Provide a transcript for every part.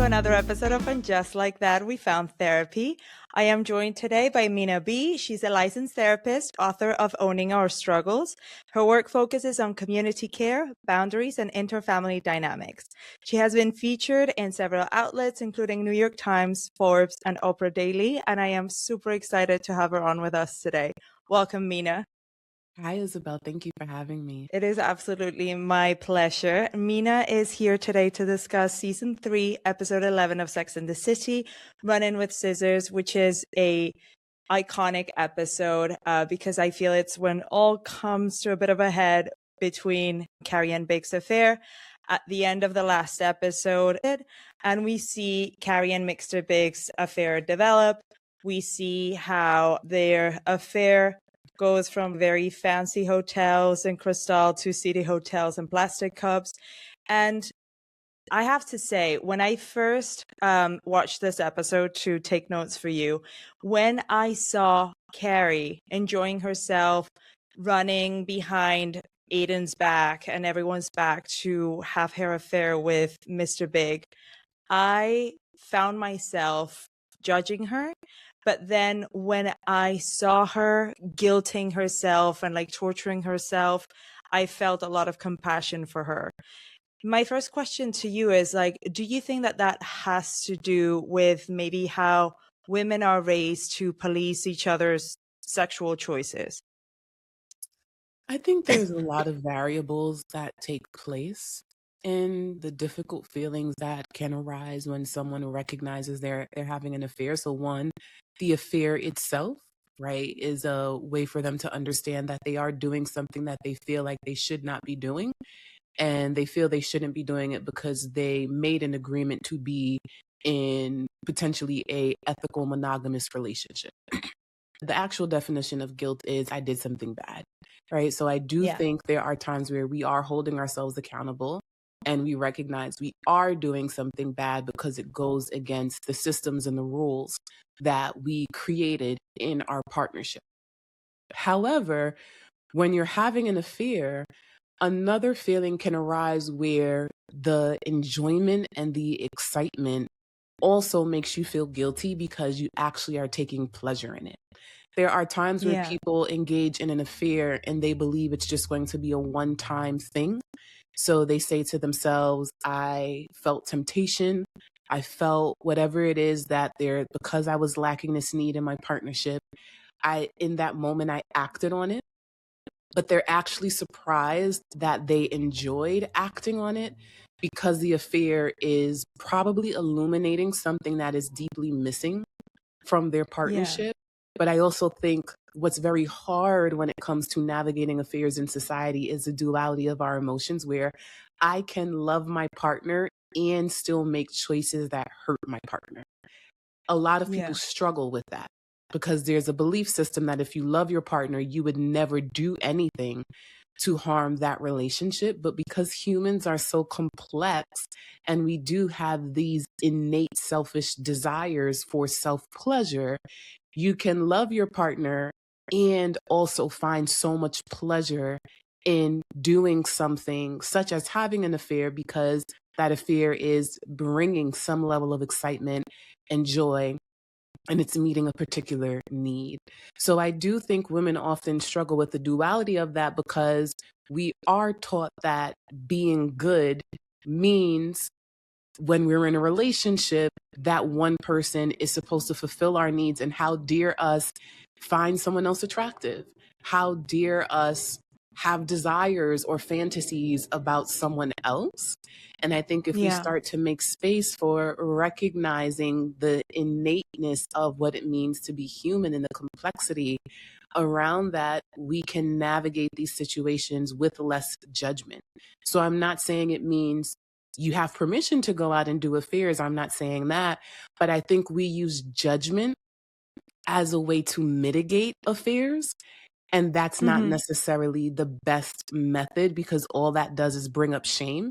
another episode of And Just Like That, We Found Therapy. I am joined today by Mina B. She's a licensed therapist, author of Owning Our Struggles. Her work focuses on community care, boundaries, and interfamily dynamics. She has been featured in several outlets, including New York Times, Forbes, and Oprah Daily, and I am super excited to have her on with us today. Welcome, Mina. Hi, Isabel. Thank you for having me. It is absolutely my pleasure. Mina is here today to discuss season 3, episode 11 of Sex and the City, Run In with Scissors, which is a iconic episode because I feel it's when all comes to a bit of a head between Carrie and Big's affair at the end of the last episode. And we see Carrie and Mr. Big's affair develop. We see how their affair goes from very fancy hotels in Crystal to city hotels and plastic cups. And I have to say, when I first watched this episode to take notes for you, when I saw Carrie enjoying herself, running behind Aiden's back and everyone's back to have her affair with Mr. Big, I found myself judging her. But then when I saw her guilting herself and like torturing herself, I felt a lot of compassion for her. My first question to you is like, do you think that that has to do with maybe how women are raised to police each other's sexual choices? I think there's a lot of variables that take place in the difficult feelings that can arise when someone recognizes they're having an affair. So one, the affair itself, right, is a way for them to understand that they are doing something that they feel like they should not be doing. And they feel they shouldn't be doing it because they made an agreement to be in potentially a ethical monogamous relationship. The actual definition of guilt is I did something bad, right? So I do think there are times where we are holding ourselves accountable and we recognize we are doing something bad because it goes against the systems and the rules that we created in our partnership. However, when you're having an affair, another feeling can arise where the enjoyment and the excitement also makes you feel guilty because you actually are taking pleasure in it. There are times where people engage in an affair and they believe it's just going to be a one-time thing. So they say to themselves, I felt temptation. I felt whatever it is that because I was lacking this need in my partnership, in that moment, I acted on it. But they're actually surprised that they enjoyed acting on it because the affair is probably illuminating something that is deeply missing from their partnership. But I also think what's very hard when it comes to navigating affairs in society is the duality of our emotions, where I can love my partner and still make choices that hurt my partner. A lot of people struggle with that because there's a belief system that if you love your partner, you would never do anything to harm that relationship. But because humans are so complex and we do have these innate selfish desires for self-pleasure, you can love your partner and also find so much pleasure in doing something such as having an affair because that affair is bringing some level of excitement and joy, and it's meeting a particular need. So I do think women often struggle with the duality of that because we are taught that being good means when we're in a relationship, that one person is supposed to fulfill our needs. And how dare us find someone else attractive? How dare us have desires or fantasies about someone else? And I think if we start to make space for recognizing the innateness of what it means to be human and the complexity around that, we can navigate these situations with less judgment. So I'm not saying it means you have permission to go out and do affairs. I'm not saying that, but I think we use judgment as a way to mitigate affairs. And that's not necessarily the best method because all that does is bring up shame.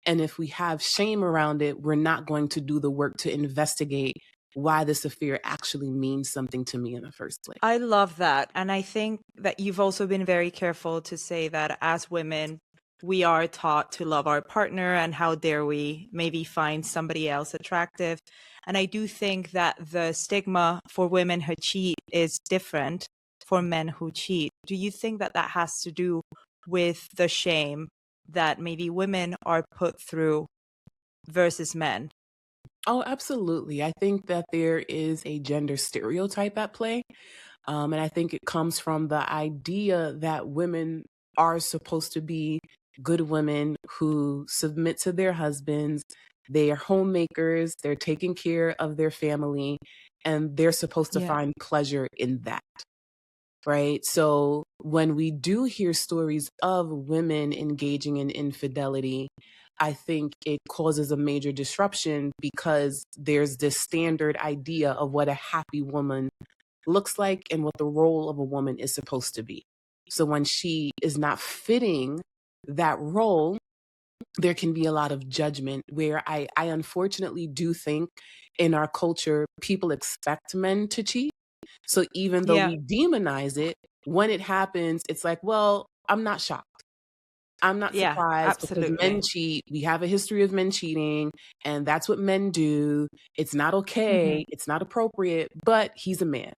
And if we have shame around it, we're not going to do the work to investigate why this affair actually means something to me in the first place. I love that. And I think that you've also been very careful to say that as women, we are taught to love our partner, and how dare we maybe find somebody else attractive. And I do think that the stigma for women who cheat is different for men who cheat. Do you think that that has to do with the shame that maybe women are put through versus men? Oh, absolutely. I think that there is a gender stereotype at play. And I think it comes from the idea that women are supposed to be good women who submit to their husbands. They are homemakers, they're taking care of their family, and they're supposed to Yeah. find pleasure in that. Right. So when we do hear stories of women engaging in infidelity, I think it causes a major disruption because there's this standard idea of what a happy woman looks like and what the role of a woman is supposed to be. So when she is not fitting that role, there can be a lot of judgment where I unfortunately do think in our culture, people expect men to cheat. So even though Yeah. we demonize it, when it happens, it's like, well, I'm not shocked. I'm not Yeah, surprised because men absolutely. cheat. We have a history of men cheating, and that's what men do. It's not okay. It's not appropriate, but he's a man.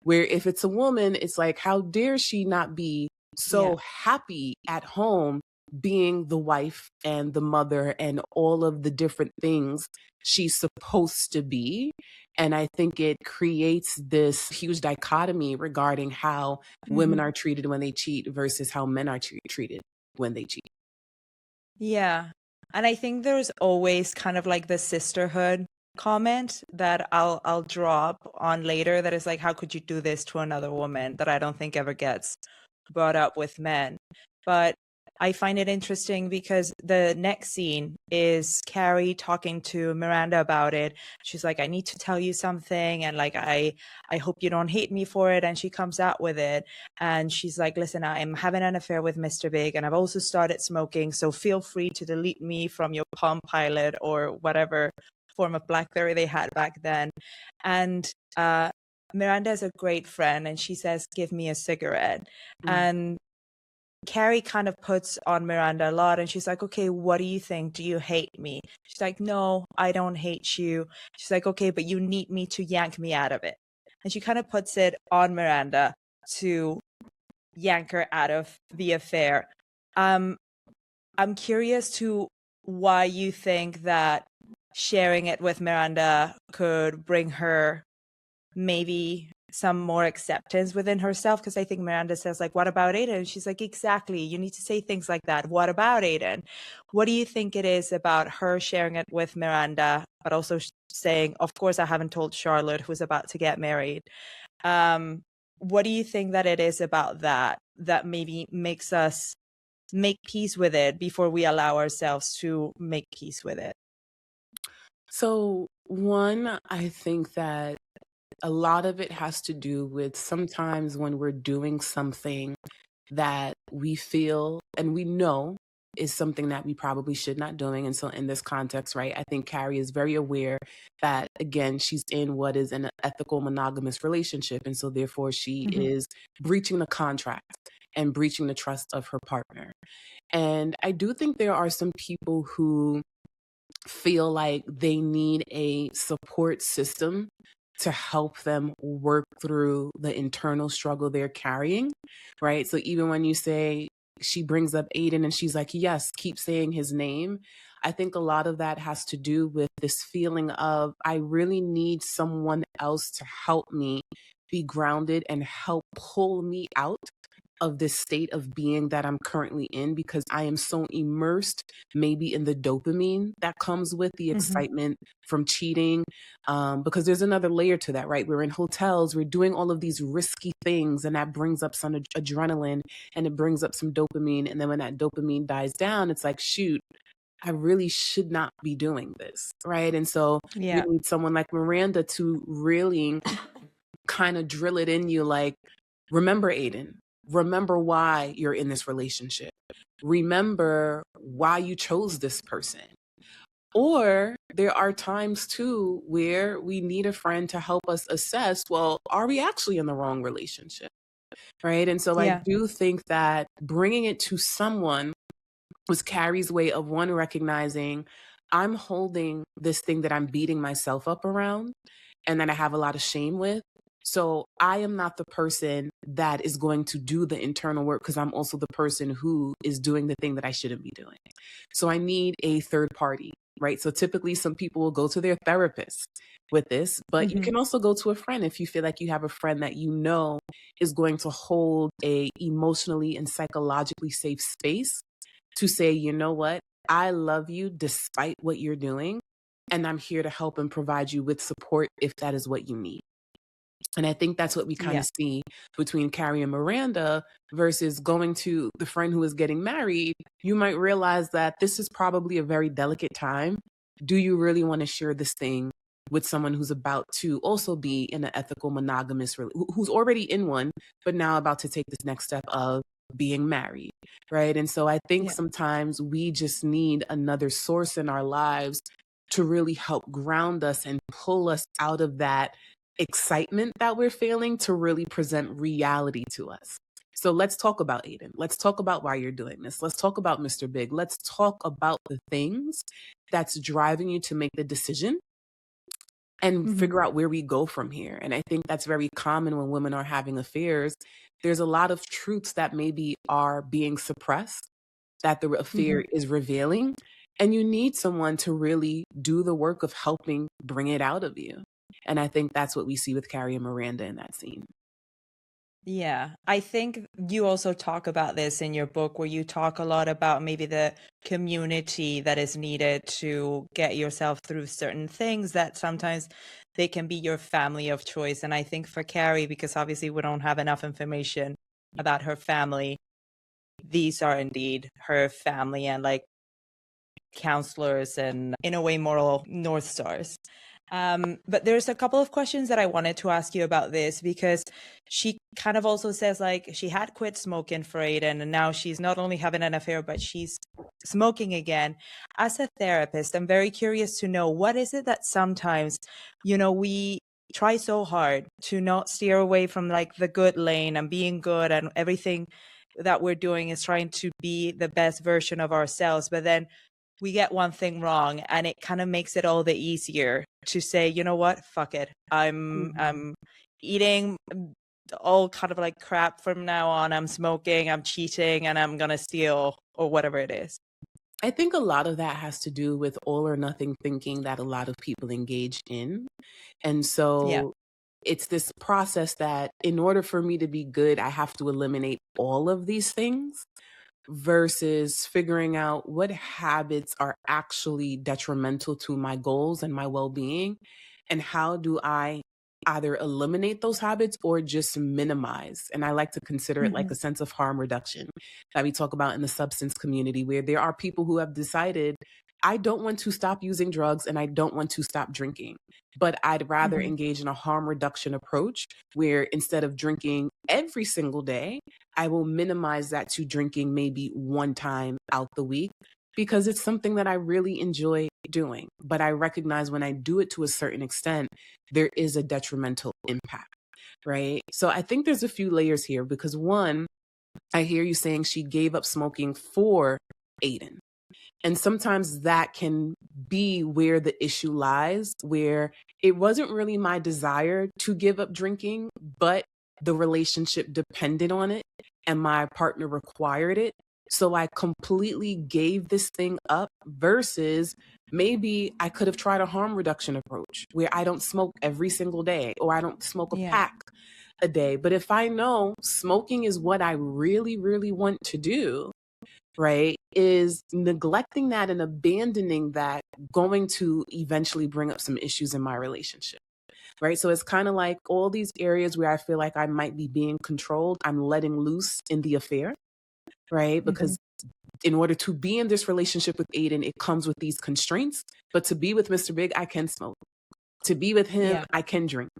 Where if it's a woman, it's like, how dare she not be Yeah. so happy at home being the wife and the mother and all of the different things she's supposed to be? And I think it creates this huge dichotomy regarding how women Mhm. are treated when they cheat versus how men are treated when they cheat. Yeah. And I think there's always kind of like the sisterhood comment that I'll drop on later that is like, how could you do this to another woman, that I don't think ever gets brought up with men. But I find it interesting because the next scene is Carrie talking to Miranda about it. She's like, I need to tell you something, and like I hope you don't hate me for it. And she comes out with it, and she's like, listen, I'm having an affair with Mr. Big, and I've also started smoking, so feel free to delete me from your Palm Pilot or whatever form of BlackBerry they had back then. And Miranda is a great friend, and she says, give me a cigarette. Mm. And Carrie kind of puts on Miranda a lot, and she's like, okay, what do you think? Do you hate me? She's like, no, I don't hate you. She's like, okay, but you need me to yank me out of it. And she kind of puts it on Miranda to yank her out of the affair. I'm curious to why you think that sharing it with Miranda could bring her maybe some more acceptance within herself, because I think Miranda says like, what about Aiden? And she's like, exactly, you need to say things like that. What about Aiden? What do you think it is about her sharing it with Miranda, but also saying, of course I haven't told Charlotte, who's about to get married? What do you think that it is about that that maybe makes us make peace with it before we allow ourselves to make peace with it? So, one, I think that a lot of it has to do with sometimes when we're doing something that we feel and we know is something that we probably should not doing. And so in this context, right, I think Carrie is very aware that again, she's in what is an ethical monogamous relationship. And so therefore she Mm-hmm. is breaching the contract and breaching the trust of her partner. And I do think there are some people who feel like they need a support system to help them work through the internal struggle they're carrying, right? So even when you say she brings up Aiden and she's like, yes, keep saying his name. I think a lot of that has to do with this feeling of I really need someone else to help me be grounded and help pull me out of this state of being that I'm currently in because I am so immersed maybe in the dopamine that comes with the Mm-hmm. excitement from cheating. Because there's another layer to that, right? We're in hotels, we're doing all of these risky things, and that brings up some adrenaline and it brings up some dopamine. And then when that dopamine dies down, it's like, shoot, I really should not be doing this, right? And so you Yeah. need someone like Miranda to really kind of drill it in you like, remember, Aiden, remember why you're in this relationship. Remember why you chose this person. Or there are times too where we need a friend to help us assess, well, are we actually in the wrong relationship? Right. And so I Yeah. do think that bringing it to someone was Carrie's way of one, recognizing I'm holding this thing that I'm beating myself up around and that I have a lot of shame with. So I am not the person that is going to do the internal work because I'm also the person who is doing the thing that I shouldn't be doing. So I need a third party, right? So typically some people will go to their therapist with this, but you Mm-hmm. can also go to a friend if you feel like you have a friend that you know is going to hold a emotionally and psychologically safe space to say, you know what, I love you despite what you're doing, and I'm here to help and provide you with support if that is what you need. And I think that's what we kind Yeah. of see between Carrie and Miranda versus going to the friend who is getting married. You might realize that this is probably a very delicate time. Do you really want to share this thing with someone who's about to also be in an ethical monogamous, who's already in one, but now about to take this next step of being married, right? And so I think Yeah. sometimes we just need another source in our lives to really help ground us and pull us out of that excitement that we're feeling to really present reality to us. So let's talk about Aiden. Let's talk about why you're doing this. Let's talk about Mr. Big. Let's talk about the things that's driving you to make the decision and Mm-hmm. figure out where we go from here. And I think that's very common when women are having affairs. There's a lot of truths that maybe are being suppressed that the Mm-hmm. affair is revealing. And you need someone to really do the work of helping bring it out of you. And I think that's what we see with Carrie and Miranda in that scene. Yeah, I think you also talk about this in your book, where you talk a lot about maybe the community that is needed to get yourself through certain things, that sometimes they can be your family of choice. And I think for Carrie, because obviously we don't have enough information about her family, these are indeed her family and like counselors and, in a way, moral North Stars. But there's a couple of questions that I wanted to ask you about this, because she kind of also says like she had quit smoking for Aiden, and now she's not only having an affair, but she's smoking again. As a therapist, I'm very curious to know, what is it that sometimes, we try so hard to not steer away from like the good lane and being good, and everything that we're doing is trying to be the best version of ourselves, but then we get one thing wrong and it kind of makes it all the easier to say, you know what, fuck it, I'm eating all kind of like crap from now on, I'm smoking, I'm cheating, and I'm gonna steal, or whatever it is. I think a lot of that has to do with all or nothing thinking that a lot of people engage in. And Yeah. so it's this process that in order for me to be good, I have to eliminate all of these things versus figuring out what habits are actually detrimental to my goals and my well-being, and how do I either eliminate those habits or just minimize. And I like to consider it like Hmm. a sense of harm reduction that we talk about in the substance community, where there are people who have decided, I don't want to stop using drugs and I don't want to stop drinking, but I'd rather Hmm. engage in a harm reduction approach where instead of drinking every single day, I will minimize that to drinking maybe one time out the week, because it's something that I really enjoy doing. But I recognize when I do it to a certain extent, there is a detrimental impact, right? So I think there's a few layers here, because one, I hear you saying she gave up smoking for Aiden. And sometimes that can be where the issue lies, where it wasn't really my desire to give up drinking, but the relationship depended on it and my partner required it. So I completely gave this thing up versus maybe I could have tried a harm reduction approach where I don't smoke every single day or I don't smoke a Yeah. pack a day. But if I know smoking is what I really, really want to do, right, is neglecting that and abandoning that going to eventually bring up some issues in my relationship, right? So it's kind of like all these areas where I feel like I might be being controlled, I'm letting loose in the affair, right? Hmm. Because in order to be in this relationship with Aiden, it comes with these constraints. But to be with Mr. Big, I can smoke. To be with him, Yeah. I can drink.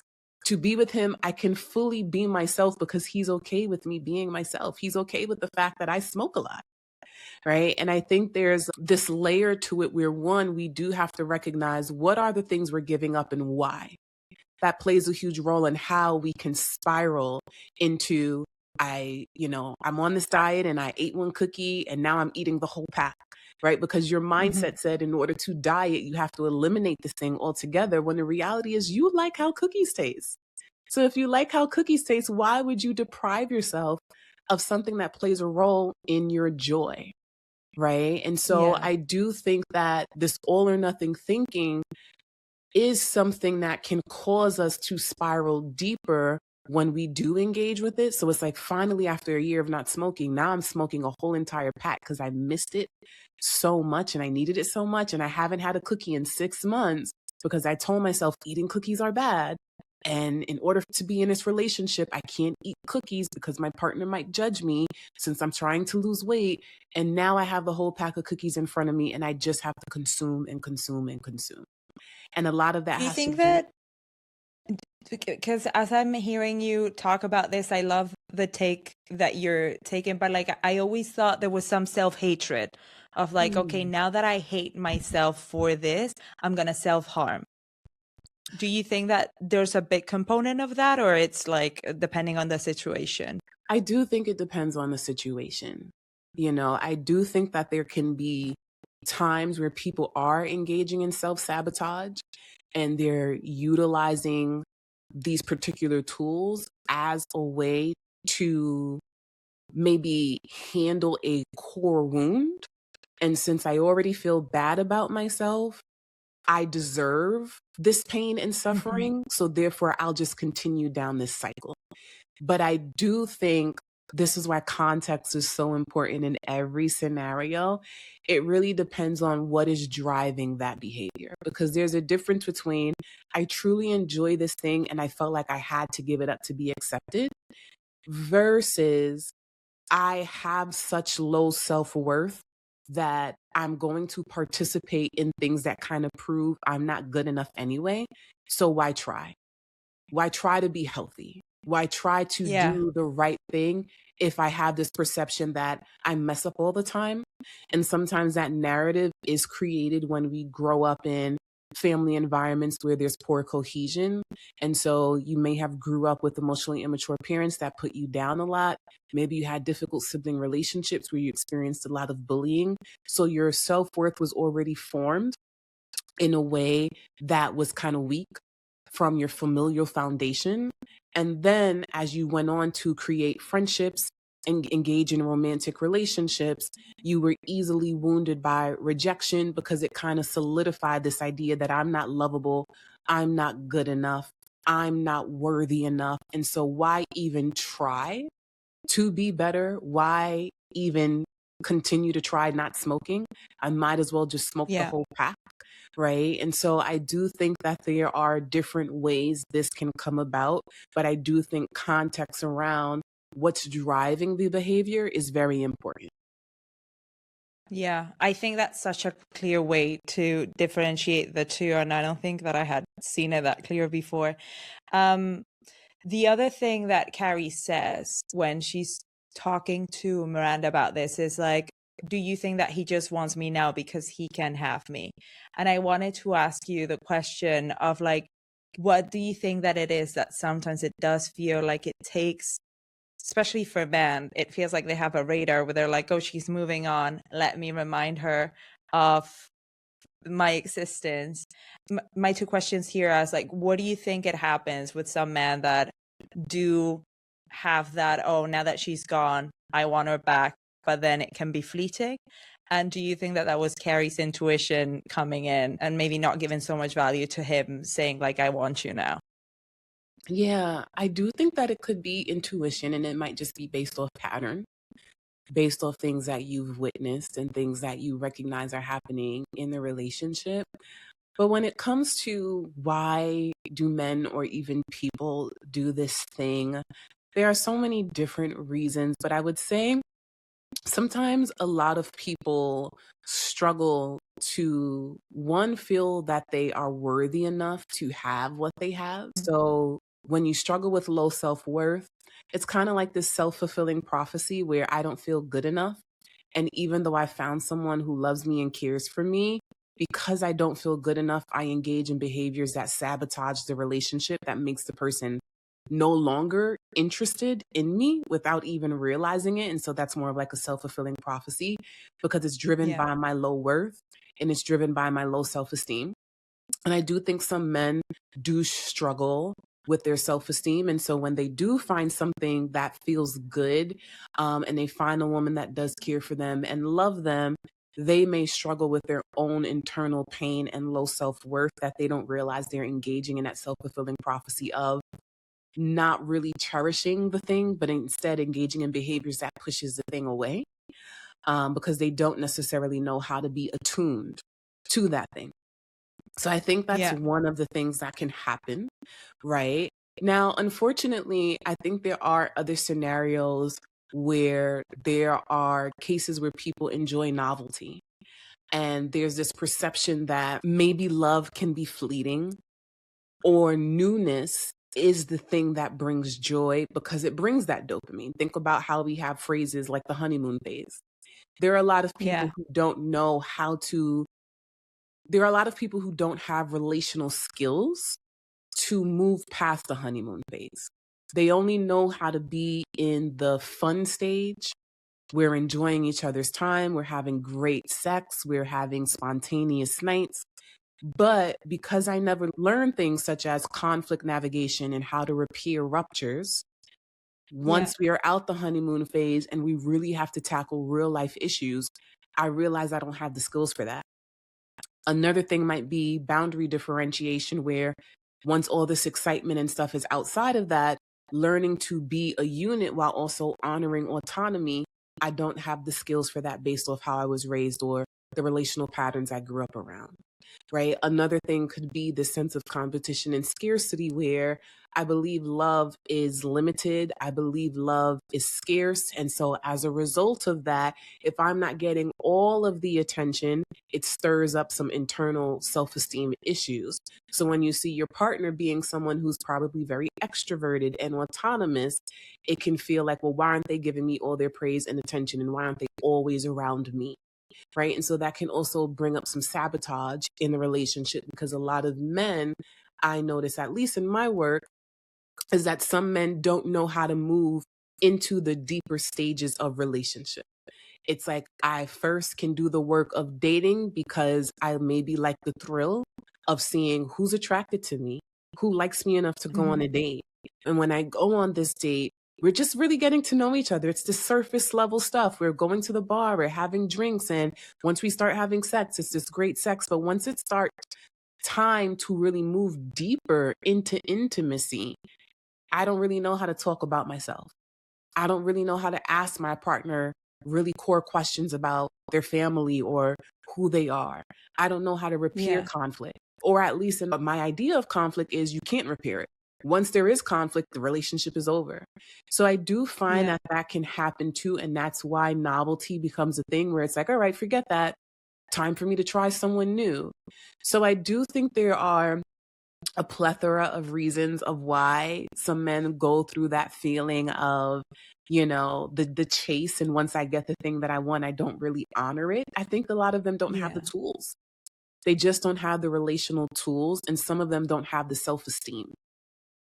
To be with him, I can fully be myself because he's okay with me being myself. He's okay with the fact that I smoke a lot, right? And I think there's this layer to it where, one, we do have to recognize what are the things we're giving up and why. That plays a huge role in how we can spiral into I'm on this diet and I ate one cookie and now I'm eating the whole pack, right? Because your mindset said in order to diet, you have to eliminate this thing altogether, when the reality is you like how cookies taste. So if you like how cookies taste, why would you deprive yourself of something that plays a role in your joy, right? And so Yeah. I do think that this all or nothing thinking is something that can cause us to spiral deeper when we do engage with it. So it's like, finally, after a year of not smoking, now I'm smoking a whole entire pack because I missed it so much and I needed it so much. And I haven't had a cookie in 6 months because I told myself eating cookies are bad. And in order to be in this relationship, I can't eat cookies because my partner might judge me since I'm trying to lose weight. And now I have the whole pack of cookies in front of me and I just have to consume and consume and consume. And a lot of that Do you has to think do. that, because as I'm hearing you talk about this, I love the take that you're taking, but like I always thought there was some self-hatred of like, okay, now that I hate myself for this, I'm gonna self-harm. Do you think that there's a big component of that, or it's like depending on the situation? I do think it depends on the situation. I do think that there can be times where people are engaging in self-sabotage and they're utilizing these particular tools as a way to maybe handle a core wound. And since I already feel bad about myself, I deserve this pain and suffering. So therefore, I'll just continue down this cycle. But I do think this is why context is so important in every scenario. It really depends on what is driving that behavior, because there's a difference between I truly enjoy this thing and I felt like I had to give it up to be accepted versus I have such low self-worth that I'm going to participate in things that kind of prove I'm not good enough anyway. So why try? Why try to be healthy? Why try to Yeah. do the right thing if I have this perception that I mess up all the time? And sometimes that narrative is created when we grow up in family environments where there's poor cohesion. And so you may have grew up with emotionally immature parents that put you down a lot. Maybe you had difficult sibling relationships where you experienced a lot of bullying. So your self-worth was already formed in a way that was kind of weak from your familial foundation. And then as you went on to create friendships and engage in romantic relationships, you were easily wounded by rejection because it kind of solidified this idea that I'm not lovable, I'm not good enough, I'm not worthy enough. And so why even try to be better? Why even continue to try not smoking? I might as well just smoke the Yeah. whole pack. Right. And so I do think that there are different ways this can come about, but I do think context around what's driving the behavior is very important. Yeah, I think that's such a clear way to differentiate the two, and I don't think that I had seen it that clear before. Um, the other thing that Carrie says when she's talking to Miranda about this is like, do you think that he just wants me now because he can have me? And I wanted to ask you the question of like, what do you think that it is that sometimes it does feel like it takes, especially for men, it feels like they have a radar where they're like, oh, she's moving on. Let me remind her of my existence. My two questions here are like, what do you think it happens with some men that do have that, oh, now that she's gone, I want her back, but then it can be fleeting? And do you think that that was Carrie's intuition coming in and maybe not giving so much value to him saying like, I want you now? Yeah, I do think that it could be intuition and it might just be based off pattern, based off things that you've witnessed and things that you recognize are happening in the relationship. But when it comes to why do men or even people do this thing, there are so many different reasons, but I would say sometimes a lot of people struggle to, one, feel that they are worthy enough to have what they have. So when you struggle with low self-worth, it's kind of like this self-fulfilling prophecy where I don't feel good enough. And even though I found someone who loves me and cares for me, because I don't feel good enough, I engage in behaviors that sabotage the relationship, that makes the person no longer interested in me without even realizing it. And so that's more of like a self-fulfilling prophecy because it's driven Yeah. by my low worth and it's driven by my low self-esteem. And I do think some men do struggle with their self-esteem. And so when they do find something that feels good, and they find a woman that does care for them and love them, they may struggle with their own internal pain and low self-worth that they don't realize they're engaging in that self-fulfilling prophecy of not really cherishing the thing, but instead engaging in behaviors that pushes the thing away, because they don't necessarily know how to be attuned to that thing. So I think that's Yeah. one of the things that can happen, right? Now, unfortunately, I think there are other scenarios where there are cases where people enjoy novelty. And there's this perception that maybe love can be fleeting or newness is the thing that brings joy because it brings that dopamine. Think about how we have phrases like the honeymoon phase. There are a lot of people Yeah. who don't know how to there are a lot of people who don't have relational skills to move past the honeymoon phase. They only know how to be in the fun stage. We're enjoying each other's time. We're having great sex. We're having spontaneous nights. But because I never learned things such as conflict navigation and how to repair ruptures, Yeah. once we are out the honeymoon phase and we really have to tackle real life issues, I realize I don't have the skills for that. Another thing might be boundary differentiation, where once all this excitement and stuff is outside of that, learning to be a unit while also honoring autonomy, I don't have the skills for that based off how I was raised or the relational patterns I grew up around. Right. Another thing could be the sense of competition and scarcity, where I believe love is limited. I believe love is scarce. And so as a result of that, if I'm not getting all of the attention, it stirs up some internal self-esteem issues. So when you see your partner being someone who's probably very extroverted and autonomous, it can feel like, well, why aren't they giving me all their praise and attention? And why aren't they always around me? Right. And so that can also bring up some sabotage in the relationship because a lot of men, I notice, at least in my work, is that some men don't know how to move into the deeper stages of relationship. It's like I first can do the work of dating because I maybe like the thrill of seeing who's attracted to me, who likes me enough to go on Mhm. a date. And when I go on this date, we're just really getting to know each other. It's the surface level stuff. We're going to the bar, we're having drinks. And once we start having sex, it's this great sex. But once it starts time to really move deeper into intimacy, I don't really know how to talk about myself. I don't really know how to ask my partner really core questions about their family or who they are. I don't know how to repair Yeah. conflict, or at least my idea of conflict is you can't repair it. Once there is conflict, the relationship is over. So I do find Yeah. that that can happen too. And that's why novelty becomes a thing where it's like, all right, forget that. Time for me to try someone new. So I do think there are a plethora of reasons of why some men go through that feeling of, the chase. And once I get the thing that I want, I don't really honor it. I think a lot of them don't have the Yeah. tools. They just don't have the relational tools. And some of them don't have the self-esteem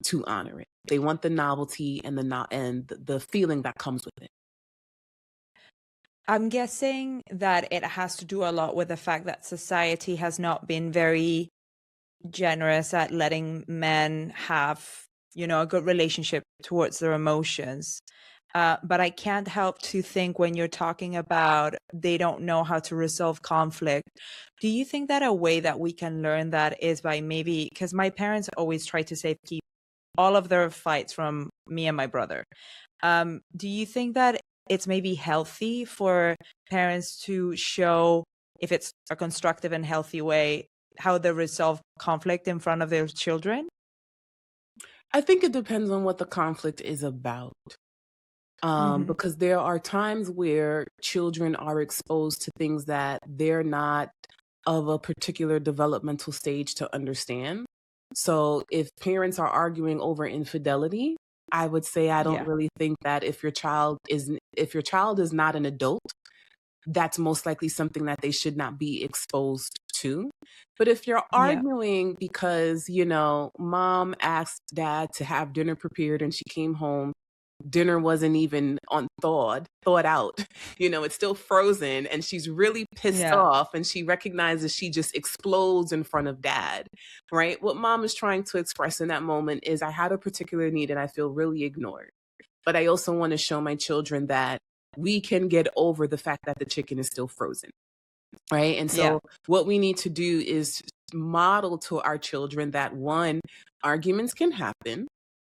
to honor it. They want the novelty and the feeling that comes with it. I'm guessing that it has to do a lot with the fact that society has not been very generous at letting men have, a good relationship towards their emotions. But I can't help to think when you're talking about they don't know how to resolve conflict. Do you think that a way that we can learn that is by maybe, because my parents always try to say keep all of their fights from me and my brother. Do you think that it's maybe healthy for parents to show, if it's a constructive and healthy way, how they resolve conflict in front of their children? I think it depends on what the conflict is about. Hmm. Because there are times where children are exposed to things that they're not of a particular developmental stage to understand. So if parents are arguing over infidelity, I would say I don't Yeah. really think that if your child is not an adult, that's most likely something that they should not be exposed too. But if you're Yeah. arguing because, mom asked dad to have dinner prepared and she came home, dinner wasn't even on thawed out, it's still frozen, and she's really pissed Yeah. off, and she recognizes she just explodes in front of dad, right? What mom is trying to express in that moment is, I had a particular need and I feel really ignored. But I also want to show my children that we can get over the fact that the chicken is still frozen, right? And Yeah. so what we need to do is model to our children that, one, arguments can happen,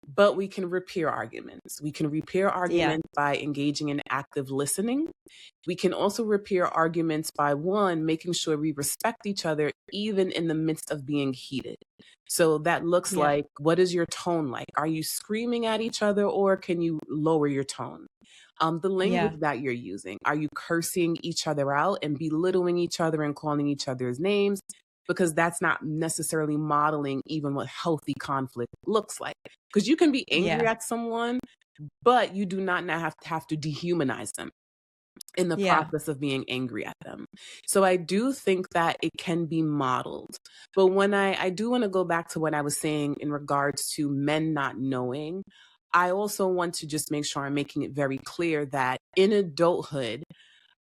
but we can repair arguments. We can repair Yeah. arguments by engaging in active listening. We can also repair arguments by, one, making sure we respect each other even in the midst of being heated. So that looks Yeah. like, what is your tone like? Are you screaming at each other, or can you lower your tone? The Yeah. language that you're using. Are you cursing each other out and belittling each other and calling each other's names? Because that's not necessarily modeling even what healthy conflict looks like. Because you can be angry Yeah. at someone, but you do not now have to dehumanize them in the Yeah. process of being angry at them. So I do think that it can be modeled. But when I do want to go back to what I was saying in regards to men not knowing, I also want to just make sure I'm making it very clear that in adulthood,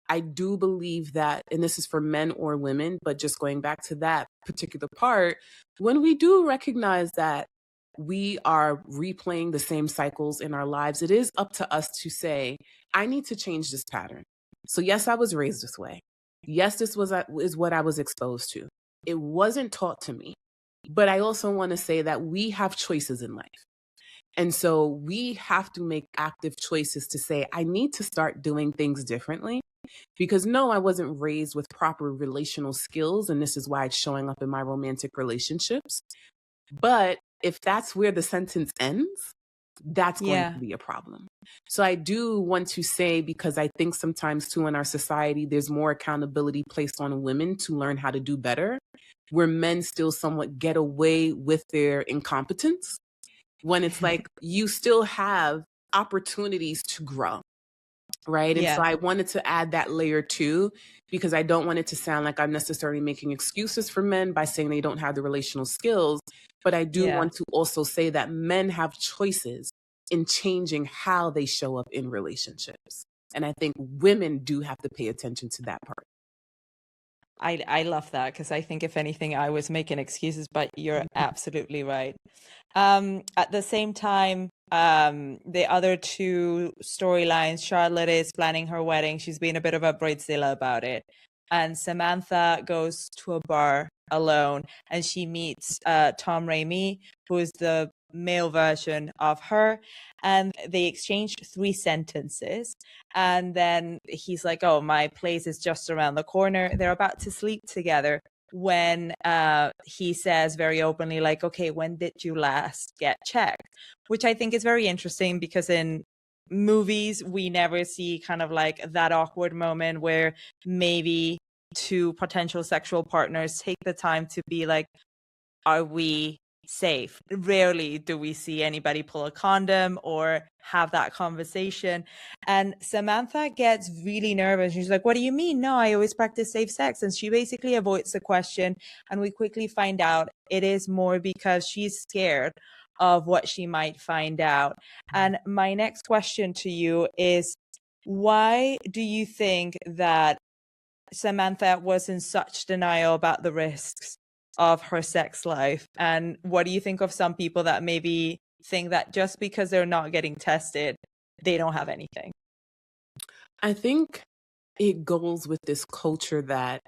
I do believe that, and this is for men or women, but just going back to that particular part, when we do recognize that we are replaying the same cycles in our lives, it is up to us to say, I need to change this pattern. So yes, I was raised this way. Yes, is what I was exposed to. It wasn't taught to me. But I also want to say that we have choices in life. And so we have to make active choices to say, I need to start doing things differently. Because no, I wasn't raised with proper relational skills, and this is why it's showing up in my romantic relationships. But if that's where the sentence ends, that's going Yeah. to be a problem. So I do want to say, because I think sometimes too in our society, there's more accountability placed on women to learn how to do better, where men still somewhat get away with their incompetence, when it's like you still have opportunities to grow. Right. And so Yeah. I wanted to add that layer too, because I don't want it to sound like I'm necessarily making excuses for men by saying they don't have the relational skills. But I do Yeah. want to also say that men have choices in changing how they show up in relationships. And I think women do have to pay attention to that part. I love that, because I think if anything, I was making excuses, but you're absolutely right. At the same time, the other two storylines, Charlotte is planning her wedding. She's being a bit of a bridezilla about it. And Samantha goes to a bar alone, and she meets Tom Raimi, who is the male version of her. And they exchange 3 sentences. And then he's like, oh, my place is just around the corner. They're about to sleep together when he says very openly, like, okay, when did you last get checked? Which I think is very interesting, because in movies, we never see kind of like that awkward moment where maybe two potential sexual partners take the time to be like, are we safe? Rarely do we see anybody pull a condom or have that conversation. And Samantha gets really nervous. She's like, what do you mean? No, I always practice safe sex. And she basically avoids the question. And we quickly find out it is more because she's scared of what she might find out. And my next question to you is, why do you think that Samantha was in such denial about the risks of her sex life? And what do you think of some people that maybe think that just because they're not getting tested, they don't have anything? I think it goes with this culture that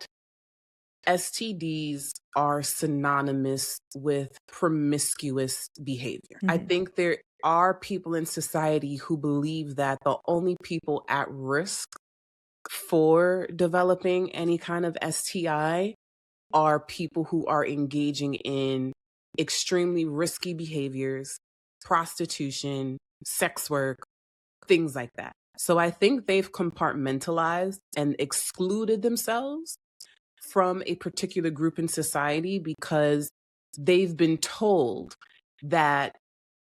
STDs are synonymous with promiscuous behavior. I Mm-hmm. think there are people in society who believe that the only people at risk for developing any kind of STI are people who are engaging in extremely risky behaviors, prostitution, sex work, things like that. So I think they've compartmentalized and excluded themselves from a particular group in society because they've been told that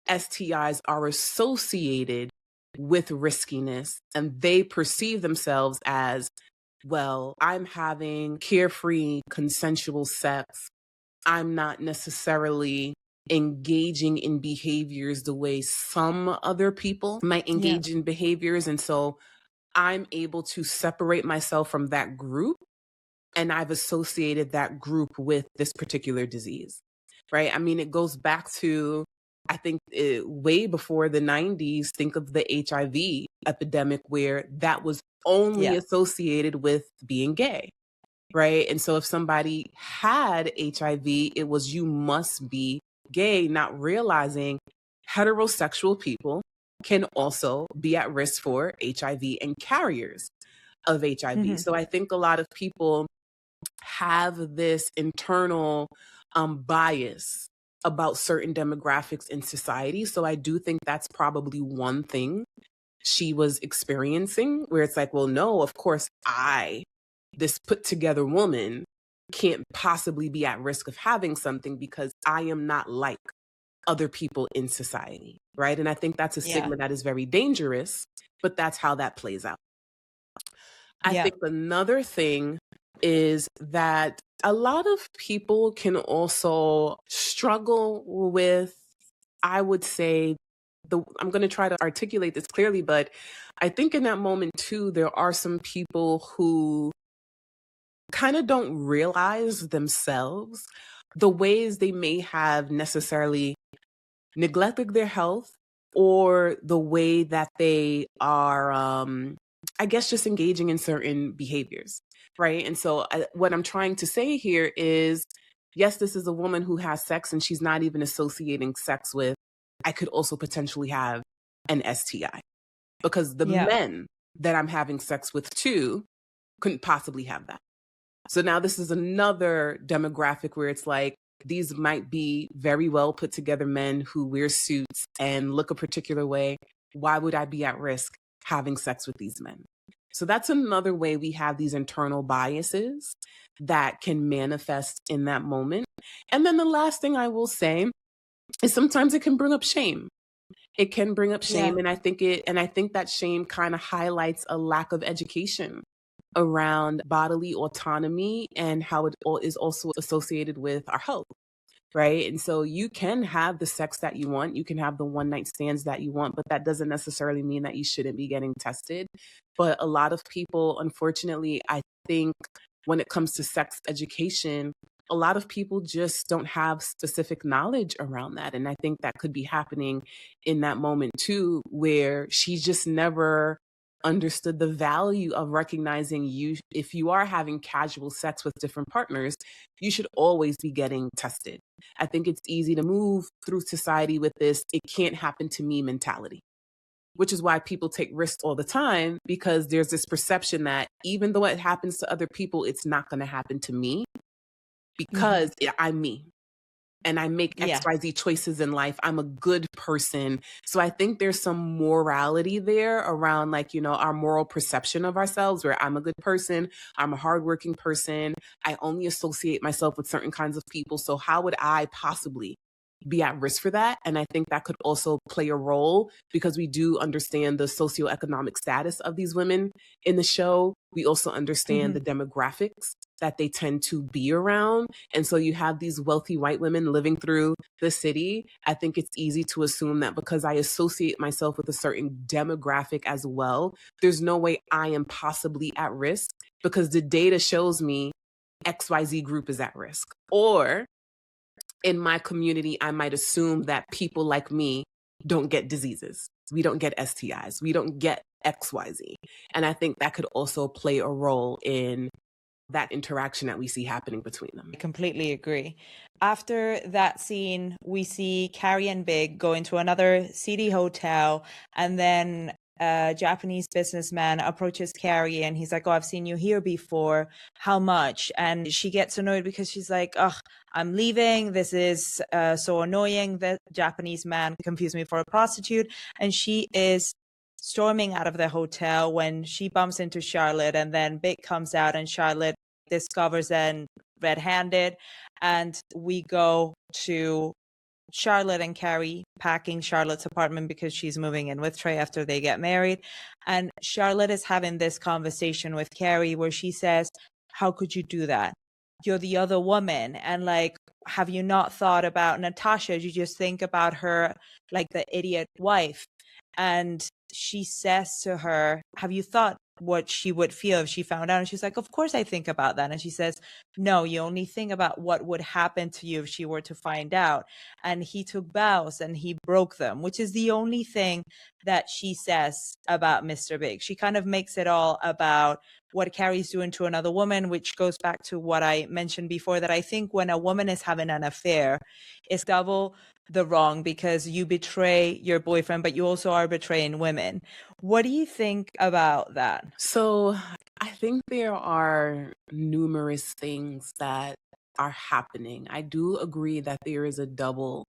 STIs are associated with riskiness, and they perceive themselves as well, I'm having carefree, consensual sex. I'm not necessarily engaging in behaviors the way some other people might Yeah. engage in behaviors. And so I'm able to separate myself from that group, and I've associated that group with this particular disease, right? I mean, it goes back to, I think, way before the 90s. Think of the HIV epidemic, where that was only Yeah. associated with being gay, right? And so if somebody had HIV, it was, you must be gay, not realizing heterosexual people can also be at risk for HIV and carriers of HIV. Hmm. So I think a lot of people have this internal bias about certain demographics in society. So I do think that's probably one thing she was experiencing, where it's like, well, no, of course, this put together woman, can't possibly be at risk of having something because I am not like other people in society, right? And I think that's a Yeah. stigma that is very dangerous, but that's how that plays out. I Yeah. think another thing is that a lot of people can also struggle with, I would say, I'm going to try to articulate this clearly, but I think in that moment too, there are some people who kind of don't realize themselves the ways they may have necessarily neglected their health, or the way that they are, I guess, just engaging in certain behaviors, right? And so what I'm trying to say here is, yes, this is a woman who has sex and she's not even associating sex with, I could also potentially have an STI, because the Yeah. men that I'm having sex with too couldn't possibly have that. So now this is another demographic where it's like, these might be very well put together men who wear suits and look a particular way. Why would I be at risk having sex with these men? So that's another way we have these internal biases that can manifest in that moment. And then the last thing I will say is, sometimes it can bring up shame. It can bring up Yeah. shame. And I think that shame kind of highlights a lack of education around bodily autonomy and how it is also associated with our health, right? And so you can have the sex that you want, you can have the one night stands that you want, but that doesn't necessarily mean that you shouldn't be getting tested. But a lot of people, unfortunately, I think when it comes to sex education, a lot of people just don't have specific knowledge around that. And I think that could be happening in that moment too, where she just never understood the value of recognizing, you, if you are having casual sex with different partners, you should always be getting tested. I think it's easy to move through society with this "it can't happen to me" mentality, which is why people take risks all the time, because there's this perception that even though it happens to other people, it's not going to happen to me Hmm. because I'm me and I make Yeah. XYZ choices in life. I'm a good person. So I think there's some morality there around, like, our moral perception of ourselves, where I'm a good person, I'm a hardworking person, I only associate myself with certain kinds of people. So how would I possibly be at risk for that? And I think that could also play a role, because we do understand the socioeconomic status of these women in the show. We also understand Hmm. the demographics that they tend to be around. And so you have these wealthy white women living through the city. I think it's easy to assume that because I associate myself with a certain demographic as well, there's no way I am possibly at risk, because the data shows me XYZ group is at risk. Or in my community, I might assume that people like me don't get diseases. We don't get STIs. We don't get XYZ. And I think that could also play a role in that interaction that we see happening between them. I completely agree. After that scene, we see Carrie and Big go into another seedy hotel, and then a Japanese businessman approaches Carrie and he's like, "Oh, I've seen you here before. How much?" And she gets annoyed because she's like, "Ugh, I'm leaving. This is so annoying." The Japanese man confused me for a prostitute, and she is storming out of the hotel when she bumps into Charlotte, and then Big comes out and Charlotte discovers them red-handed, and we go to Charlotte and Carrie packing Charlotte's apartment because she's moving in with Trey after they get married. And Charlotte is having this conversation with Carrie where she says, how could you do that? You're the other woman. And like, have you not thought about Natasha? You just think about her like the idiot wife. And she says to her, have you thought what she would feel if she found out? And she's like, of course I think about that. And she says, no, you only think about what would happen to you if she were to find out. And he took vows and he broke them, which is the only thing that she says about Mr. Big. She kind of makes it all about what Carrie's doing to another woman, which goes back to what I mentioned before, that I think when a woman is having an affair, it's double the wrong because you betray your boyfriend, but you also are betraying women. What do you think about that? So I think there are numerous things that are happening. I do agree that there is a double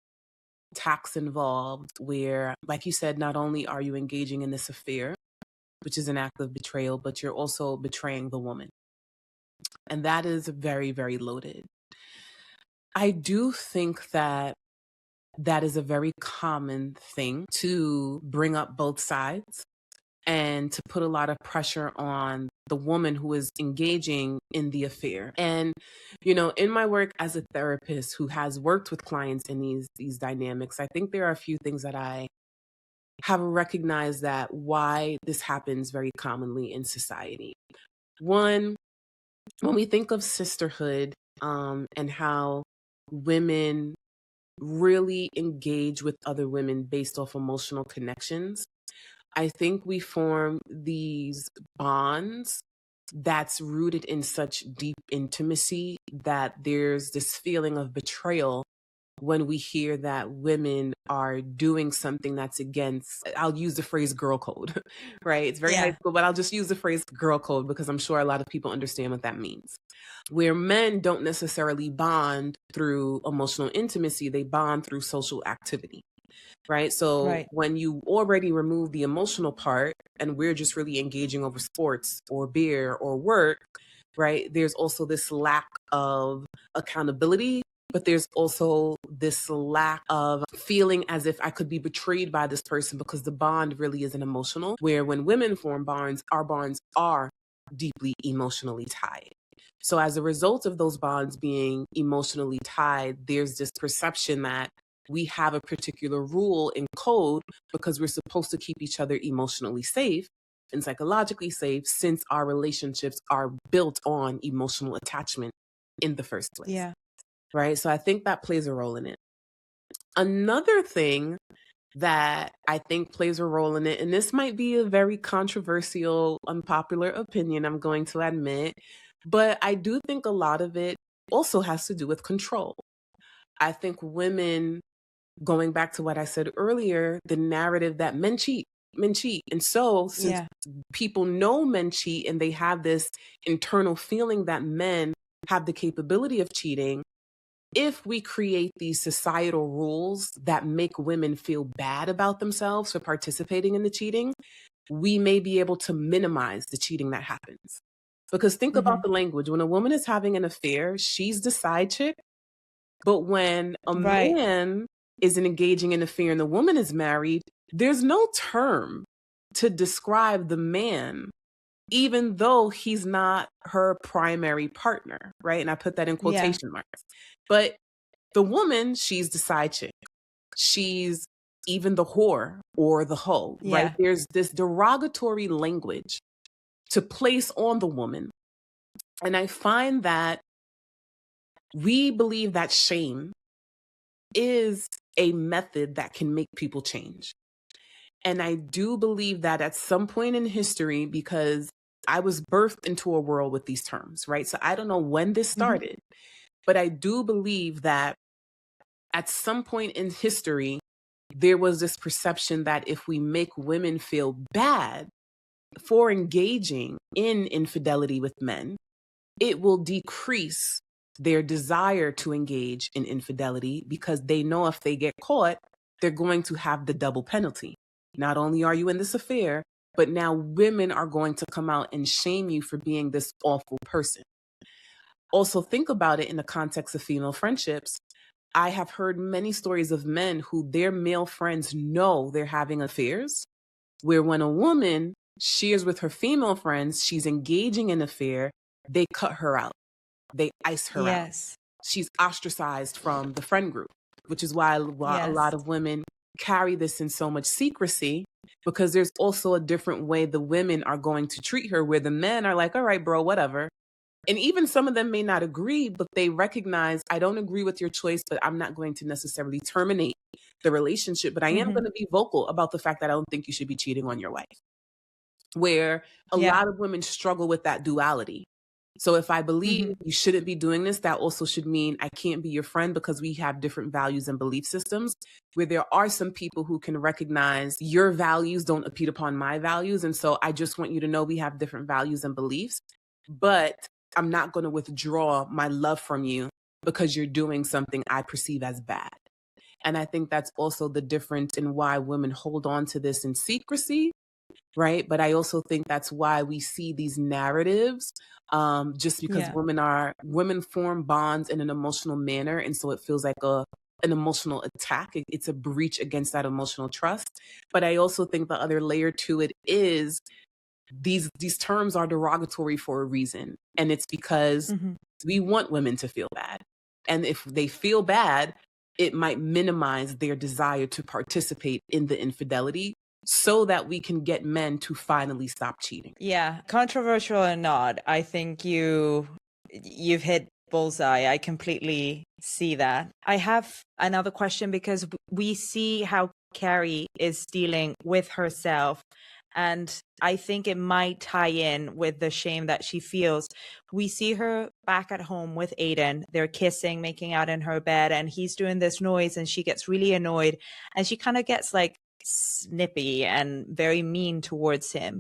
tax involved where, like you said, not only are you engaging in this affair, which is an act of betrayal, but you're also betraying the woman. And that is very, very loaded. I do think that that is a very common thing to bring up both sides and to put a lot of pressure on the woman who is engaging in the affair. And, you know, in my work as a therapist who has worked with clients in these dynamics, I think there are a few things that I have recognized that why this happens very commonly in society. One, when we think of sisterhood and how women really engage with other women based off emotional connections, I think we form these bonds that's rooted in such deep intimacy that there's this feeling of betrayal when we hear that women are doing something that's against, I'll use the phrase girl code, right? It's very high school, but I'll just use the phrase girl code because I'm sure a lot of people understand what that means. Where men don't necessarily bond through emotional intimacy, they bond through social activity. Right. So when you already remove the emotional part and we're just really engaging over sports or beer or work, right, there's also this lack of accountability, but there's also this lack of feeling as if I could be betrayed by this person because the bond really isn't emotional. Where when women form bonds, our bonds are deeply emotionally tied. So as a result of those bonds being emotionally tied, there's this perception that we have a particular rule and code because we're supposed to keep each other emotionally safe and psychologically safe since our relationships are built on emotional attachment in the first place. Yeah. Right. So I think that plays a role in it. Another thing that I think plays a role in it, and this might be a very controversial, unpopular opinion, I'm going to admit, but I do think a lot of it also has to do with control. I think women, going back to what I said earlier, the narrative that men cheat. And so since people know men cheat and they have this internal feeling that men have the capability of cheating, if we create these societal rules that make women feel bad about themselves for participating in the cheating, we may be able to minimize the cheating that happens. Because think about the language. When a woman is having an affair, she's the side chick. But when a man is engaging in an affair and the woman is married, there's no term to describe the man, even though he's not her primary partner, right? And I put that in quotation marks. But the woman, she's the side chick. She's even the whore or the hoe, right? There's this derogatory language to place on the woman. And I find that we believe that shame is a method that can make people change. And I do believe that at some point in history, because I was birthed into a world with these terms, right? So I don't know when this started, but I do believe that at some point in history, there was this perception that if we make women feel bad for engaging in infidelity with men, it will decrease their desire to engage in infidelity because they know if they get caught, they're going to have the double penalty. Not only are you in this affair, but now women are going to come out and shame you for being this awful person. Also, think about it in the context of female friendships. I have heard many stories of men who their male friends know they're having affairs, where when a woman shares with her female friends she's engaging in an affair, they cut her out. They ice her out. Yes. She's ostracized from the friend group, which is why a lot Yes. of women carry this in so much secrecy, because there's also a different way the women are going to treat her, where the men are like, all right, bro, whatever. And even some of them may not agree, but they recognize, I don't agree with your choice, but I'm not going to necessarily terminate the relationship. But I am going to be vocal about the fact that I don't think you should be cheating on your wife. Where a Yeah. lot of women struggle with that duality. So if I believe you shouldn't be doing this, that also should mean I can't be your friend, because we have different values and belief systems, where there are some people who can recognize your values don't impede upon my values. And so I just want you to know we have different values and beliefs, but I'm not going to withdraw my love from you because you're doing something I perceive as bad. And I think that's also the difference in why women hold on to this in secrecy, right? But I also think that's why we see these narratives, just because women form bonds in an emotional manner, and so it feels like an emotional attack. It's a breach against that emotional trust. But I also think the other layer to it is these terms are derogatory for a reason, and it's because we want women to feel bad, and if they feel bad, it might minimize their desire to participate in the infidelity, so that we can get men to finally stop cheating. Yeah, controversial or not, I think you've hit bullseye. I completely see that. I have another question, because we see how Carrie is dealing with herself, and I think it might tie in with the shame that she feels. We see her back at home with Aiden. They're kissing, making out in her bed, and he's doing this noise, and she gets really annoyed, and she kind of gets like snippy and very mean towards him.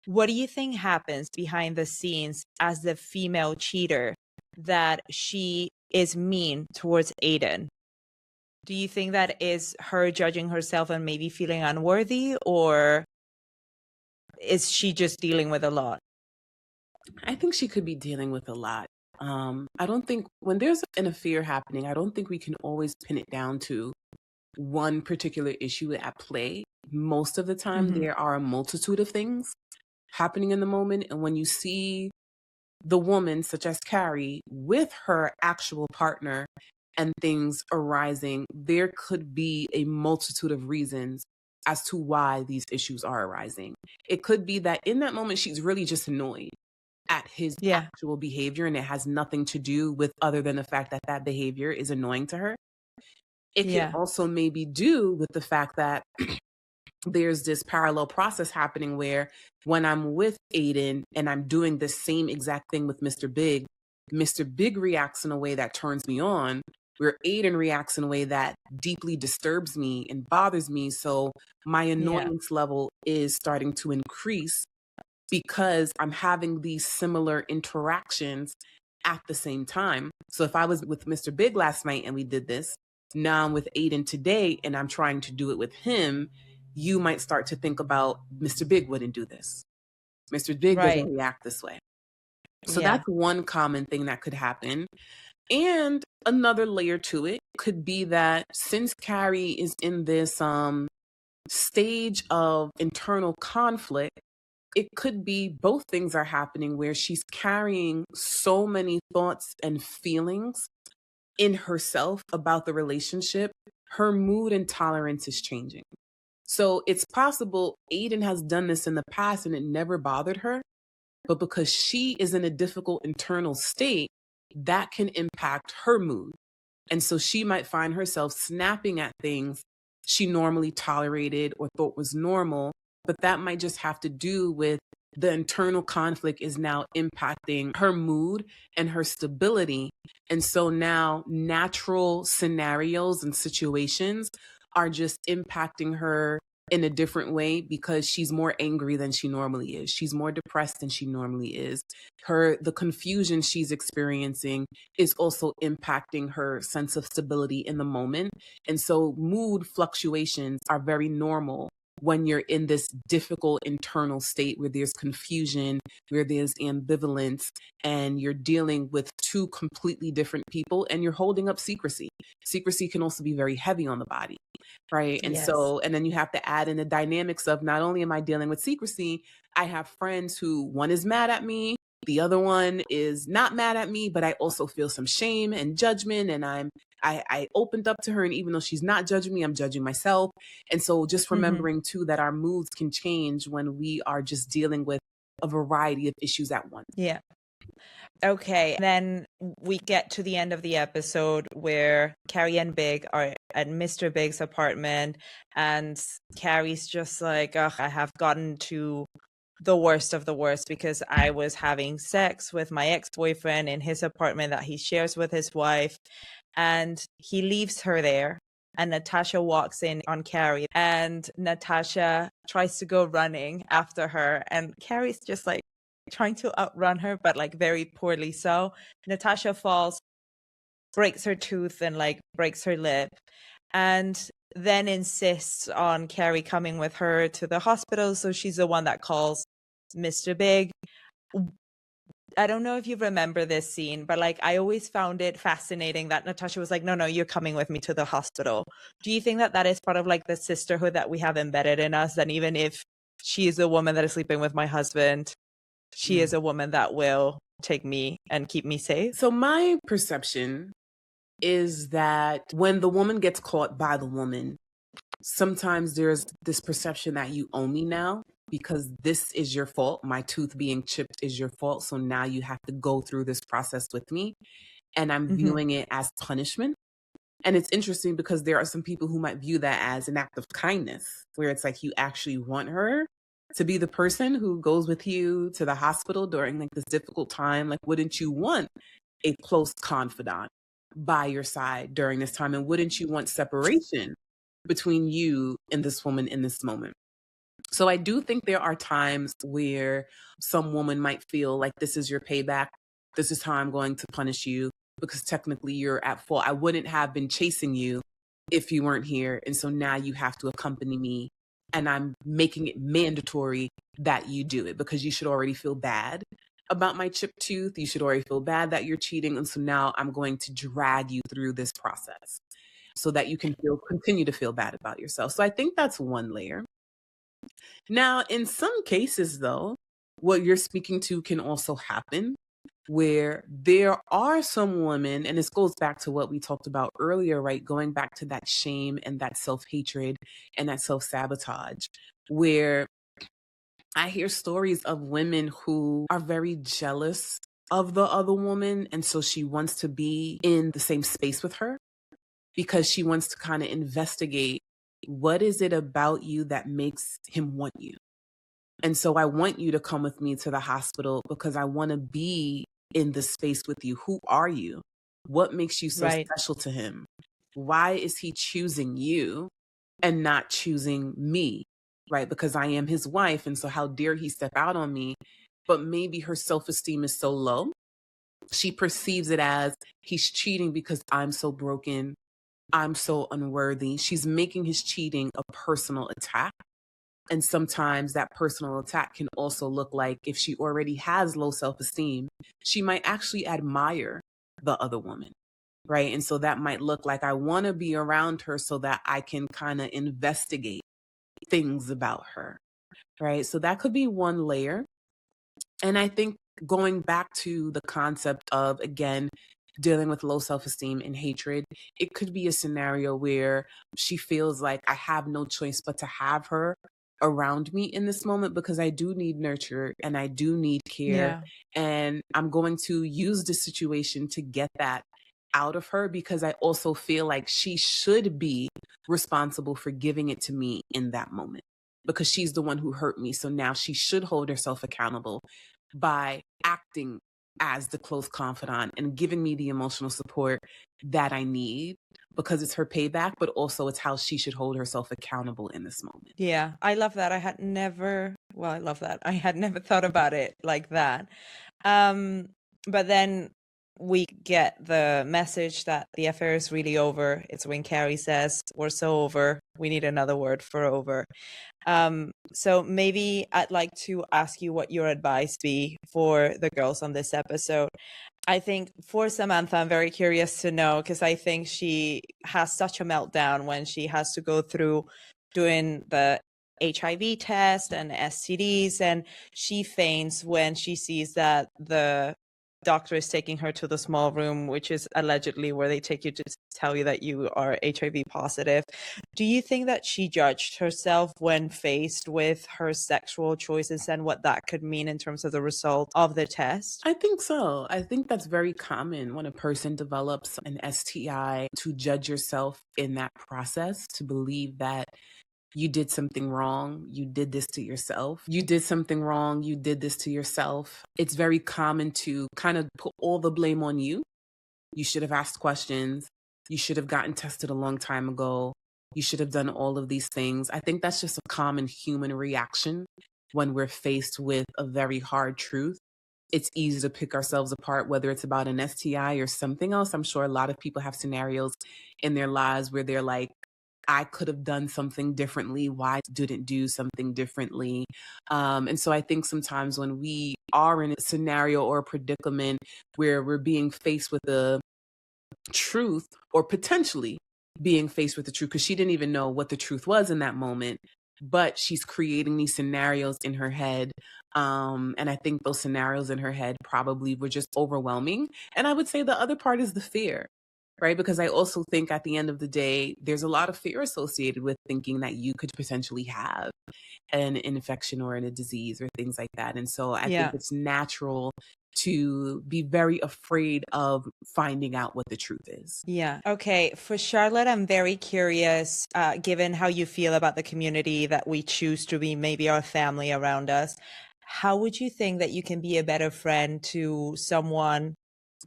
What do you think happens behind the scenes as the female cheater, that she is mean towards Aiden? Do you think that is her judging herself and maybe feeling unworthy, or is she just dealing with a lot? I think she could be dealing with a lot. I don't think when there's an affair happening, I don't think we can always pin it down to one particular issue at play. Most of the time, there are a multitude of things happening in the moment. And when you see the woman, such as Carrie, with her actual partner and things arising, there could be a multitude of reasons as to why these issues are arising. It could be that in that moment, she's really just annoyed at his actual behavior, and it has nothing to do with other than the fact that that behavior is annoying to her. It can also maybe do with the fact that there's this parallel process happening where when I'm with Aiden and I'm doing the same exact thing with Mr. Big reacts in a way that turns me on, where Aiden reacts in a way that deeply disturbs me and bothers me. So my annoyance level is starting to increase because I'm having these similar interactions at the same time. So if I was with Mr. Big last night and we did this, now I'm with Aiden today and I'm trying to do it with him, you might start to think about Mr. Big wouldn't do this. Mr. Big doesn't react this way. So that's one common thing that could happen. And another layer to it could be that since Carrie is in this stage of internal conflict, it could be both things are happening where she's carrying so many thoughts and feelings in herself about the relationship, her mood and tolerance is changing. So it's possible Aiden has done this in the past and it never bothered her, but because she is in a difficult internal state, that can impact her mood. And so she might find herself snapping at things she normally tolerated or thought was normal, but that might just have to do with the internal conflict is now impacting her mood and her stability. And so now natural scenarios and situations are just impacting her in a different way because she's more angry than she normally is. She's more depressed than she normally is. The confusion she's experiencing is also impacting her sense of stability in the moment. And so mood fluctuations are very normal when you're in this difficult internal state where there's confusion, where there's ambivalence, and you're dealing with two completely different people and you're holding up secrecy. Secrecy can also be very heavy on the body, right? And Yes. so, and then you have to add in the dynamics of not only am I dealing with secrecy, I have friends who one is mad at me, the other one is not mad at me, but I also feel some shame and judgment. And I opened up to her, and even though she's not judging me, I'm judging myself. And so just remembering too that our moods can change when we are just dealing with a variety of issues at once. Yeah. Okay. And then we get to the end of the episode where Carrie and Big are at Mr. Big's apartment, and Carrie's just like, ugh, I have gotten to the worst of the worst because I was having sex with my ex-boyfriend in his apartment that he shares with his wife, and he leaves her there. And Natasha walks in on Carrie, and Natasha tries to go running after her, and Carrie's just like trying to outrun her, but like very poorly. So Natasha falls, breaks her tooth, and like breaks her lip, and then insists on Carrie coming with her to the hospital. So she's the one that calls Mr. Big. I don't know if you remember this scene, but like I always found it fascinating that Natasha was like, no, you're coming with me to the hospital. Do you think that that is part of like the sisterhood that we have embedded in us? And even if she is a woman that is sleeping with my husband, she is a woman that will take me and keep me safe? So my perception is that when the woman gets caught by the woman, sometimes there's this perception that you owe me now because this is your fault. My tooth being chipped is your fault. So now you have to go through this process with me. And I'm viewing it as punishment. And it's interesting because there are some people who might view that as an act of kindness, where it's like you actually want her to be the person who goes with you to the hospital during like this difficult time. Like, wouldn't you want a close confidant by your side during this time? And wouldn't you want separation between you and this woman in this moment? So I do think there are times where some woman might feel like this is your payback. This is how I'm going to punish you because technically you're at fault. I wouldn't have been chasing you if you weren't here. And so now you have to accompany me, and I'm making it mandatory that you do it because you should already feel bad about my chipped tooth. You should already feel bad that you're cheating. And so now I'm going to drag you through this process so that you can continue to feel bad about yourself. So I think that's one layer. Now, in some cases, though, what you're speaking to can also happen where there are some women, and this goes back to what we talked about earlier, right? Going back to that shame and that self-hatred and that self-sabotage, where I hear stories of women who are very jealous of the other woman. And so she wants to be in the same space with her because she wants to kind of investigate, what is it about you that makes him want you? And so I want you to come with me to the hospital because I want to be in the space with you. Who are you? What makes you so special to him? Why is he choosing you and not choosing me? Right? Because I am his wife. And so how dare he step out on me? But maybe her self-esteem is so low. She perceives it as he's cheating because I'm so broken. I'm so unworthy. She's making his cheating a personal attack. And sometimes that personal attack can also look like, if she already has low self-esteem, she might actually admire the other woman, right? And so that might look like, I want to be around her so that I can kind of investigate things about her, right? So that could be one layer. And I think going back to the concept of, again, dealing with low self-esteem and hatred, it could be a scenario where she feels like I have no choice but to have her around me in this moment because I do need nurture and I do need care. And I'm going to use the situation to get that out of her because I also feel like she should be responsible for giving it to me in that moment because she's the one who hurt me. So now she should hold herself accountable by acting as the close confidant and giving me the emotional support that I need because it's her payback, but also it's how she should hold herself accountable in this moment. Yeah, I love that. I had never thought about it like that. But then we get the message that the affair is really over, it's when Carrie says, "We're so over, we need another word for over." So maybe I'd like to ask you what your advice be for the girls on this episode. I think for Samantha, I'm very curious to know, because I think she has such a meltdown when she has to go through doing the HIV test and STDs, and she faints when she sees that the doctor is taking her to the small room, which is allegedly where they take you to tell you that you are HIV positive. Do you think that she judged herself when faced with her sexual choices and what that could mean in terms of the result of the test? I think so. I think that's very common when a person develops an STI, to judge yourself in that process, to believe that you did something wrong, you did this to yourself. You did something wrong, you did this to yourself. It's very common to kind of put all the blame on you. You should have asked questions. You should have gotten tested a long time ago. You should have done all of these things. I think that's just a common human reaction when we're faced with a very hard truth. It's easy to pick ourselves apart, whether it's about an STI or something else. I'm sure a lot of people have scenarios in their lives where they're like, I could have done something differently. Why didn't do something differently? And so I think sometimes when we are in a scenario or a predicament where we're being faced with the truth, or potentially being faced with the truth, because she didn't even know what the truth was in that moment, but she's creating these scenarios in her head. And I think those scenarios in her head probably were just overwhelming. And I would say the other part is the fear, right? Because I also think at the end of the day, there's a lot of fear associated with thinking that you could potentially have an infection or a disease or things like that. And so I think Yeah. it's natural to be very afraid of finding out what the truth is. Yeah. Okay. For Charlotte, I'm very curious, given how you feel about the community that we choose to be maybe our family around us, how would you think that you can be a better friend to someone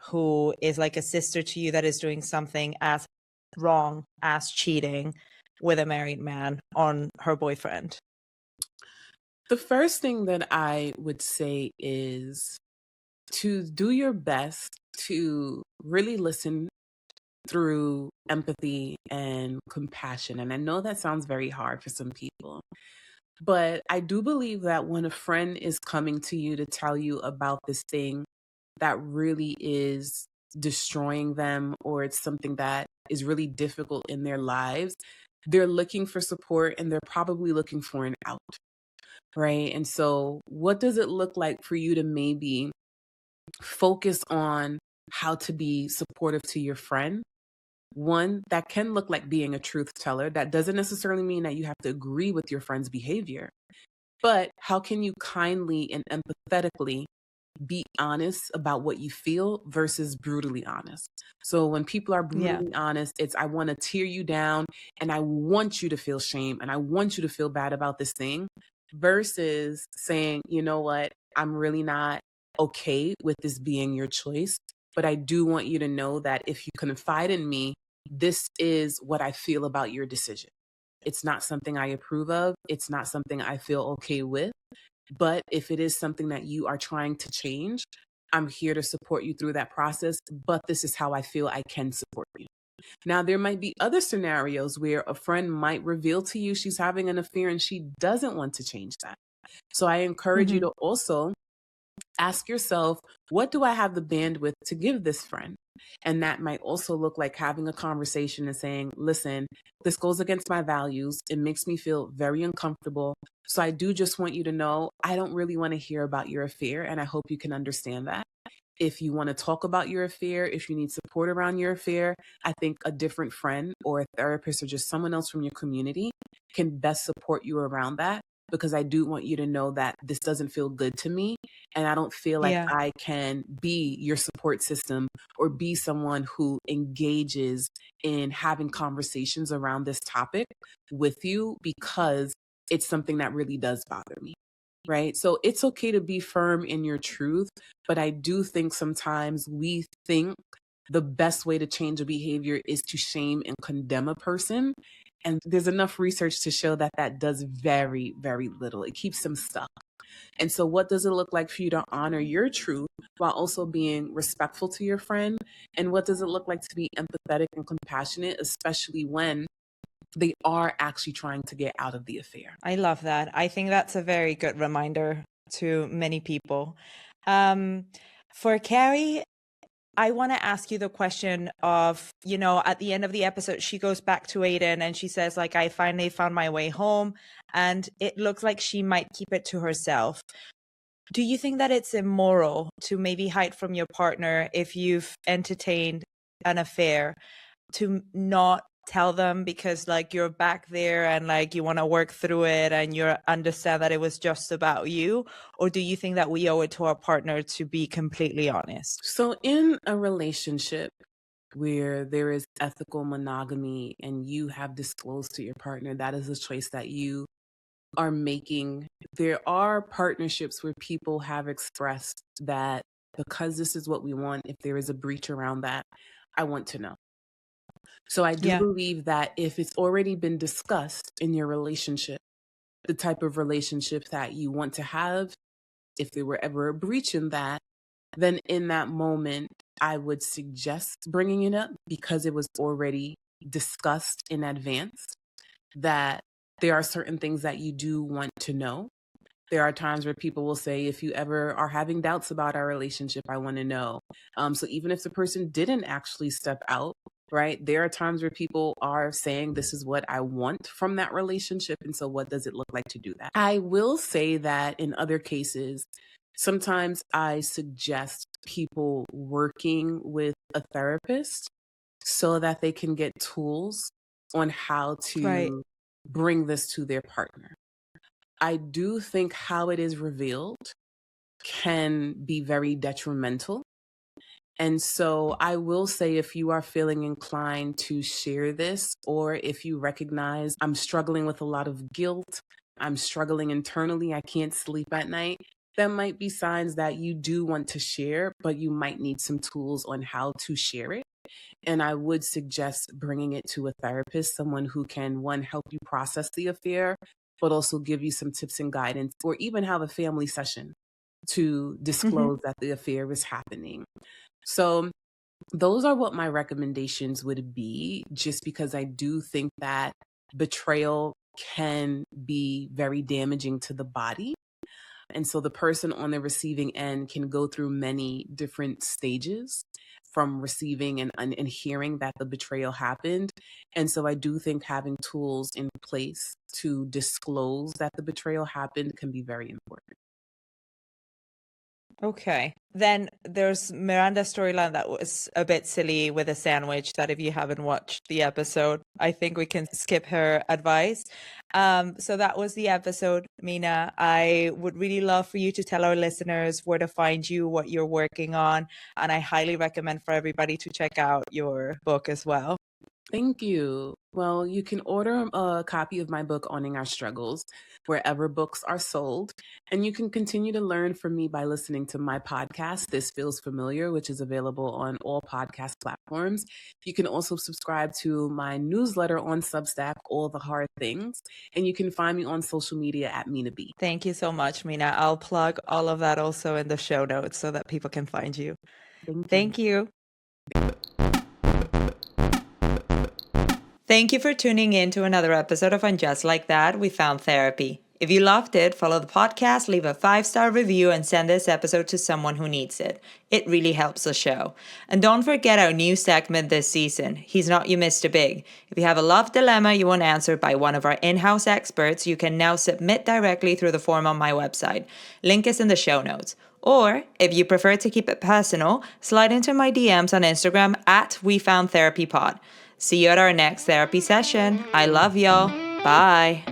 who is like a sister to you that is doing something as wrong as cheating with a married man on her boyfriend? The first thing that I would say is to do your best to really listen through empathy and compassion. And I know that sounds very hard for some people, but I do believe that when a friend is coming to you to tell you about this thing that really is destroying them, or it's something that is really difficult in their lives, they're looking for support and they're probably looking for an out, right? And so, what does it look like for you to maybe focus on how to be supportive to your friend? One, that can look like being a truth teller. That doesn't necessarily mean that you have to agree with your friend's behavior, but how can you kindly and empathetically be honest about what you feel versus brutally honest? So when people are Yeah. brutally honest, it's, I want to tear you down and I want you to feel shame and I want you to feel bad about this thing, versus saying, you know what, I'm really not okay with this being your choice, but I do want you to know that if you confide in me, this is what I feel about your decision. It's not something I approve of. It's not something I feel okay with. But if it is something that you are trying to change, I'm here to support you through that process. But this is how I feel I can support you. Now, there might be other scenarios where a friend might reveal to you she's having an affair and she doesn't want to change that. So I encourage you Hmm. to also ask yourself, what do I have the bandwidth to give this friend? And that might also look like having a conversation and saying, listen, this goes against my values. It makes me feel very uncomfortable. So I do just want you to know, I don't really want to hear about your affair. And I hope you can understand that. If you want to talk about your affair, if you need support around your affair, I think a different friend or a therapist or just someone else from your community can best support you around that, because I do want you to know that this doesn't feel good to me. And I don't feel like Yeah. I can be your support system or be someone who engages in having conversations around this topic with you, because it's something that really does bother me. Right. So it's okay to be firm in your truth. But I do think sometimes we think the best way to change a behavior is to shame and condemn a person. And there's enough research to show that that does very, very little. It keeps them stuck. And so what does it look like for you to honor your truth while also being respectful to your friend? And what does it look like to be empathetic and compassionate, especially when they are actually trying to get out of the affair? I love that. I think that's a very good reminder to many people. For Carrie, I want to ask you the question of, at the end of the episode, she goes back to Aiden and she says, like, I finally found my way home. And it looks like she might keep it to herself. Do you think that it's immoral to maybe hide from your partner if you've entertained an affair, to not tell them because like you're back there and like you want to work through it and you understand that it was just about you? Or do you think that we owe it to our partner to be completely honest? So in a relationship where there is ethical monogamy and you have disclosed to your partner that is a choice that you are making, there are partnerships where people have expressed that because this is what we want, if there is a breach around that, I want to know. So I do believe that if it's already been discussed in your relationship, the type of relationship that you want to have, if there were ever a breach in that, then in that moment, I would suggest bringing it up because it was already discussed in advance, that there are certain things that you do want to know. There are times where people will say, if you ever are having doubts about our relationship, I want to know. So even if the person didn't actually step out, right, there are times where people are saying, this is what I want from that relationship. And so what does it look like to do that? I will say that in other cases, sometimes I suggest people working with a therapist so that they can get tools on how to bring this to their partner. I do think how it is revealed can be very detrimental. And so I will say, if you are feeling inclined to share this, or if you recognize I'm struggling with a lot of guilt, I'm struggling internally, I can't sleep at night, that might be signs that you do want to share, but you might need some tools on how to share it. And I would suggest bringing it to a therapist, someone who can, one, help you process the affair, but also give you some tips and guidance, or even have a family session to disclose that the affair is happening. So those are what my recommendations would be, just because I do think that betrayal can be very damaging to the body. And so the person on the receiving end can go through many different stages from receiving and hearing that the betrayal happened. And so I do think having tools in place to disclose that the betrayal happened can be very important. Okay. Then there's Miranda's storyline that was a bit silly with a sandwich, that if you haven't watched the episode, I think we can skip her advice. So that was the episode, Mina. I would really love for you to tell our listeners where to find you, what you're working on. And I highly recommend for everybody to check out your book as well. Thank you. Well, you can order a copy of my book, Owning Our Struggles, wherever books are sold. And you can continue to learn from me by listening to my podcast, This Feels Familiar, which is available on all podcast platforms. You can also subscribe to my newsletter on Substack, All the Hard Things. And you can find me on social media at Mina B. Thank you so much, Mina. I'll plug all of that also in the show notes so that people can find you. Thank you. Thank you for tuning in to another episode of And Just Like That, We Found Therapy. If you loved it, follow the podcast, leave a 5-star review, and send this episode to someone who needs it. It really helps the show. And don't forget our new segment this season, He's Not You Mr. Big. If you have a love dilemma you want answered by one of our in-house experts, you can now submit directly through the form on my website. Link is in the show notes. Or, if you prefer to keep it personal, slide into my DMs on Instagram at WeFoundTherapyPod. See you at our next therapy session. I love y'all. Bye.